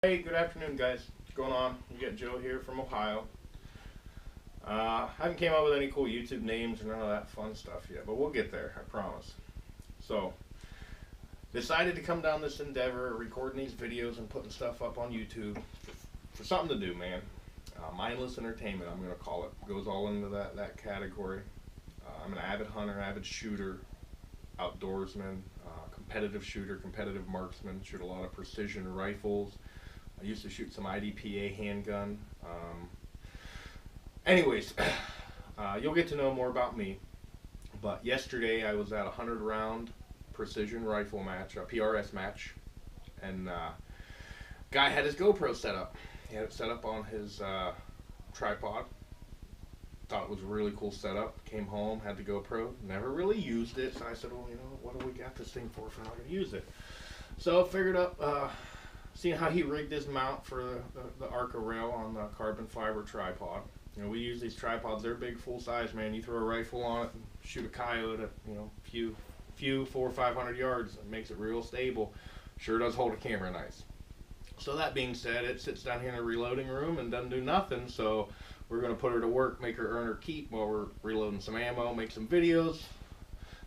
Hey, good afternoon, guys. What's going on? You got Joe here from Ohio. I haven't came up with any cool YouTube names or none of that fun stuff yet, but we'll get there, I promise. So, decided to come down this endeavor, recording these videos and putting stuff up on YouTube for something to do, man. Mindless entertainment, I'm going to call it. Goes all into that category. I'm an avid hunter, avid shooter, outdoorsman, competitive shooter, competitive marksman, shoot a lot of precision rifles. I used to shoot some IDPA handgun. Anyways, you'll get to know more about me. But yesterday I was at a 100-round precision rifle match, a PRS match, and guy had his GoPro set up. He had it set up on his tripod. Thought it was a really cool setup. Came home, had the GoPro, never really used it. So I said, well, you know, what do we got this thing for if we're not going to use it? So figured up, seeing how he rigged his mount for the Arca rail on the carbon fiber tripod. You know, we use these tripods. They're big, full size, man. You throw a rifle on it and shoot a coyote at, you know, few 400 or 500 yards. It makes it real stable. Sure does hold a camera nice. So that being said, it sits down here in a reloading room and doesn't do nothing. So we're going to put her to work, make her earn her keep while we're reloading some ammo, make some videos,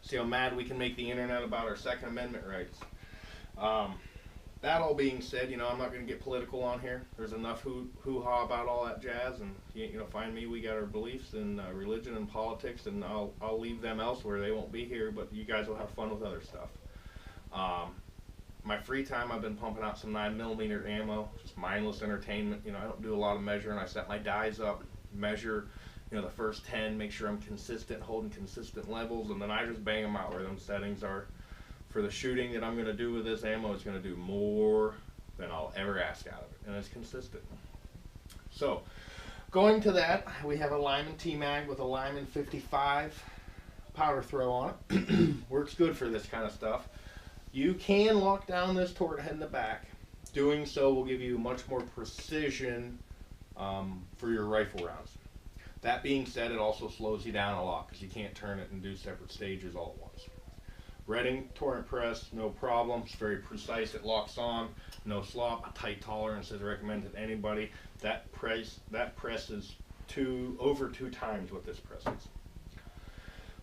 see how mad we can make the internet about our Second Amendment rights. That all being said, you know, I'm not going to get political on here. There's enough hoo-ha about all that jazz, and you know, find me. We got our beliefs in religion and politics, and I'll leave them elsewhere. They won't be here, but you guys will have fun with other stuff. My free time, I've been pumping out some 9mm ammo, just mindless entertainment. You know, I don't do a lot of measuring. I set my dies up, measure, you know, the first 10, make sure I'm consistent, holding consistent levels, and then I just bang them out where them settings are. For the shooting that I'm going to do with this ammo, it's going to do more than I'll ever ask out of it, and it's consistent. So, going to that, we have a Lyman T-mag with a Lyman 55 powder throw on it. Works good for this kind of stuff. You can lock down this toward head in the back. Doing so will give you much more precision for your rifle rounds. That being said, it also slows you down a lot because you can't turn it and do separate stages all at once. Redding torrent press, no problem. It's very precise. It locks on, no slop. A tight tolerance is recommended to anybody. That press is over 2 times what this press is.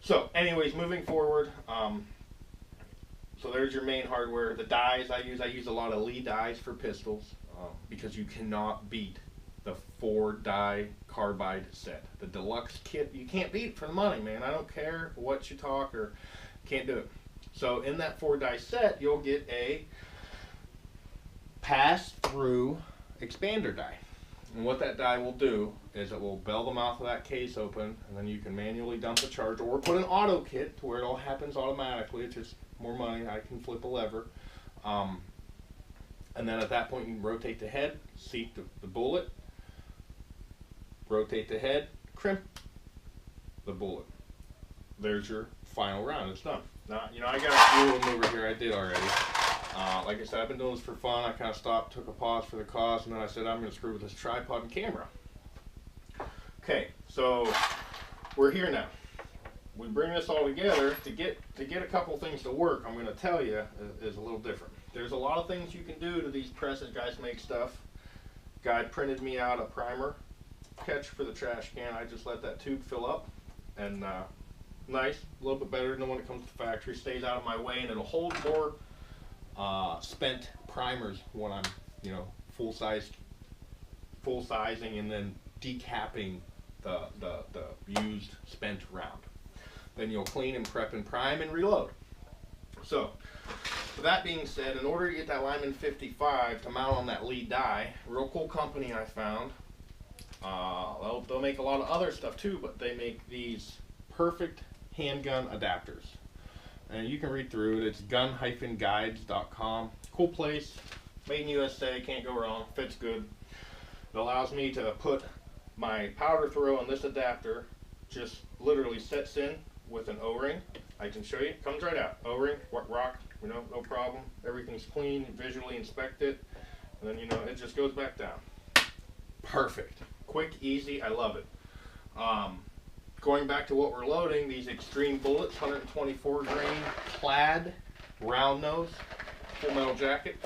So, anyways, moving forward. So there's your main hardware. The dies I use a lot of Lee dies for pistols because you cannot beat the 4-die carbide set. The deluxe kit, you can't beat it for the money, man. I don't care what you talk or can't do it. So in that 4-die set, you'll get a pass-through expander die. And what that die will do is it will bell the mouth of that case open, and then you can manually dump the charge or put an auto kit to where it all happens automatically. It's just more money. I can flip a lever. And then at that point, you can rotate the head, seat the bullet, rotate the head, crimp the bullet. There's your final round. It's done. Now, you know, I got a fuel maneuver here I did already. Like I said, I've been doing this for fun. I kind of stopped, took a pause for the cause, and then I said, I'm going to screw with this tripod and camera. Okay, so we're here now. We bring this all together to get a couple things to work. I'm going to tell you is a little different. There's a lot of things you can do to these presses. Guys make stuff. Guy printed me out a primer catch for the trash can. I just let that tube fill up, and nice, a little bit better than the one that comes to the factory. Stays out of my way, and it'll hold more spent primers when I'm, you know, full sizing and then decapping the used spent round. Then you'll clean and prep and prime and reload. So, with that being said, in order to get that Lyman 55 to mount on that lead die, real cool company I found. They'll make a lot of other stuff too, but they make these perfect handgun adapters. And you can read through it. It's gun-guides.com. Cool place. Made in USA. Can't go wrong. Fits good. It allows me to put my powder throw on this adapter. Just literally sets in with an O-ring. I can show you. Comes right out. O-ring, rock, you know, no problem. Everything's clean. Visually inspect it. And then, you know, it just goes back down. Perfect. Quick, easy. I love it. Going back to what we're loading, these x-treme bullets, 124 grain clad, round nose, full metal jacket.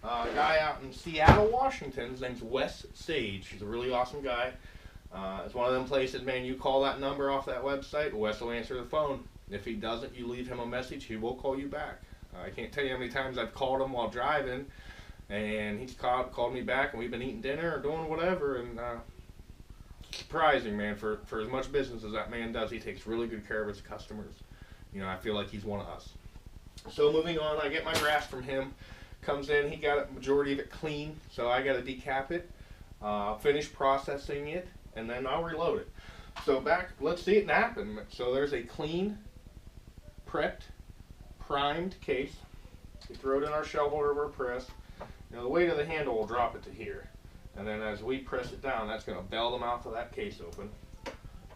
A guy out in Seattle, Washington. His name's Wes Sage. He's a really awesome guy. It's one of them places, man, you call that number off that website, Wes will answer the phone. If he doesn't, you leave him a message, he will call you back. I can't tell you how many times I've called him while driving, and he's called me back, and we've been eating dinner or doing whatever, and surprising, man, for as much business as that man does, he takes really good care of his customers. You know, I feel like he's one of us. So moving on, I get my grass from him. Comes in, he got a majority of it clean, so I got to decap it. I'll finish processing it, and then I'll reload it. So let's see it happen. So there's a clean, prepped, primed case. We throw it in our shell holder of our press. You know, the weight of the handle will drop it to here. And then as we press it down, that's going to bell the mouth of that case open.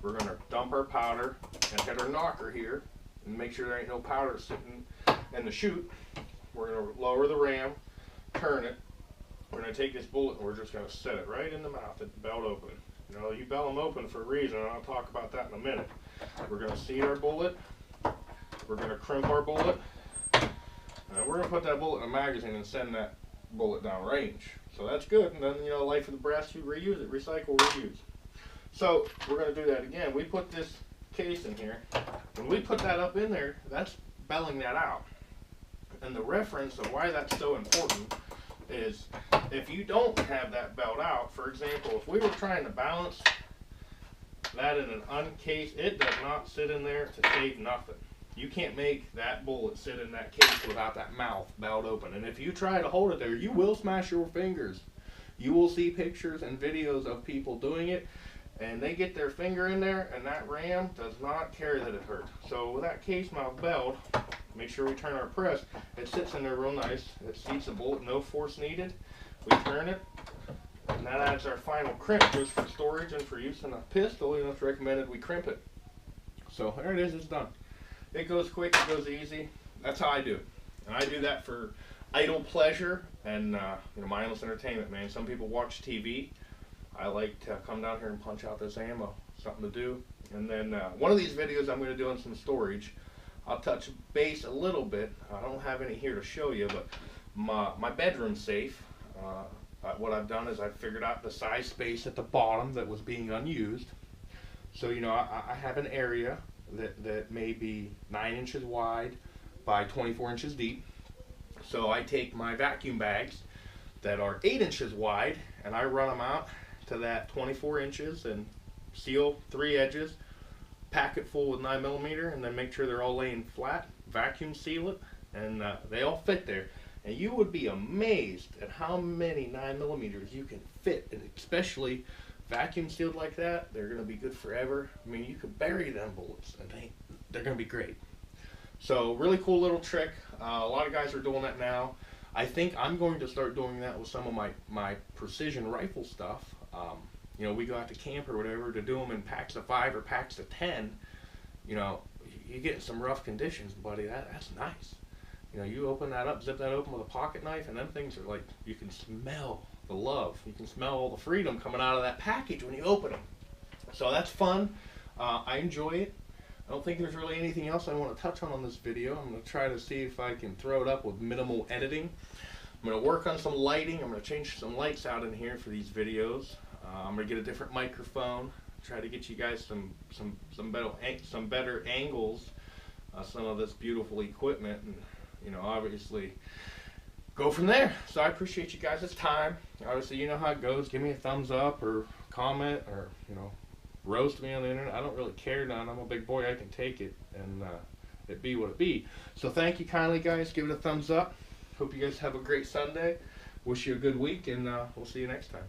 We're going to dump our powder and hit our knocker here and make sure there ain't no powder sitting in the chute. We're going to lower the ram, turn it. We're going to take this bullet and we're just going to set it right in the mouth at the belt open. You know, you bell them open for a reason, and I'll talk about that in a minute. We're going to seat our bullet. We're going to crimp our bullet. And we're going to put that bullet in a magazine and send that bullet down range. So that's good. And then, you know, life of the breast, you reuse it, recycle, reuse. So we're going to do that again. We put this case in here. When we put that up in there, that's belling that out. And the reference of why that's so important is if you don't have that belt out, for example, if we were trying to balance that in an uncased, it does not sit in there to save nothing. You can't make that bullet sit in that case without that mouth belt open. And if you try to hold it there, you will smash your fingers. You will see pictures and videos of people doing it, and they get their finger in there, and that ram does not care that it hurt. So with that case mouth belt, make sure we turn our press. It sits in there real nice. It seats the bullet, no force needed. We turn it, and that adds our final crimp. Just for storage and for use in a pistol, you know, it's recommended we crimp it. So there it is, it's done. It goes quick, it goes easy. That's how I do it. And I do that for idle pleasure and you know, mindless entertainment, man. Some people watch TV. I like to come down here and punch out this ammo. Something to do. And then one of these videos I'm going to do on some storage. I'll touch base a little bit. I don't have any here to show you, but my bedroom safe, what I've done is I've figured out the size space at the bottom that was being unused. So, you know, I have an area that may be 9 inches wide by 24 inches deep. So I take my vacuum bags that are 8 inches wide and I run them out to that 24 inches and seal 3 edges, pack it full with 9mm, and then make sure they're all laying flat, vacuum seal it, and they all fit there. And you would be amazed at how many 9mm you can fit, and especially vacuum sealed like that, they're going to be good forever. I mean, you could bury them bullets and they're going to be great. So really cool little trick. A lot of guys are doing that now. I think I'm going to start doing that with some of my precision rifle stuff. You know, we go out to camp or whatever to do them in packs of 5 or packs of 10. You know, you get in some rough conditions, buddy. That's nice. You know, you open that up, zip that open with a pocket knife, and them things are like, you can smell the love. You can smell all the freedom coming out of that package when you open them. So that's fun. I enjoy it. I don't think there's really anything else I want to touch on this video. I'm going to try to see if I can throw it up with minimal editing. I'm going to work on some lighting. I'm going to change some lights out in here for these videos. I'm going to get a different microphone. Try to get you guys some better angles. Some of this beautiful equipment, and you know, obviously go from there. So I appreciate you guys' time. Obviously, you know how it goes. Give me a thumbs up or comment, or you know, roast me on the internet. I don't really care none. I'm a big boy. I can take it, and it be what it be. So thank you kindly, guys. Give it a thumbs up. Hope you guys have a great Sunday. Wish you a good week, and we'll see you next time.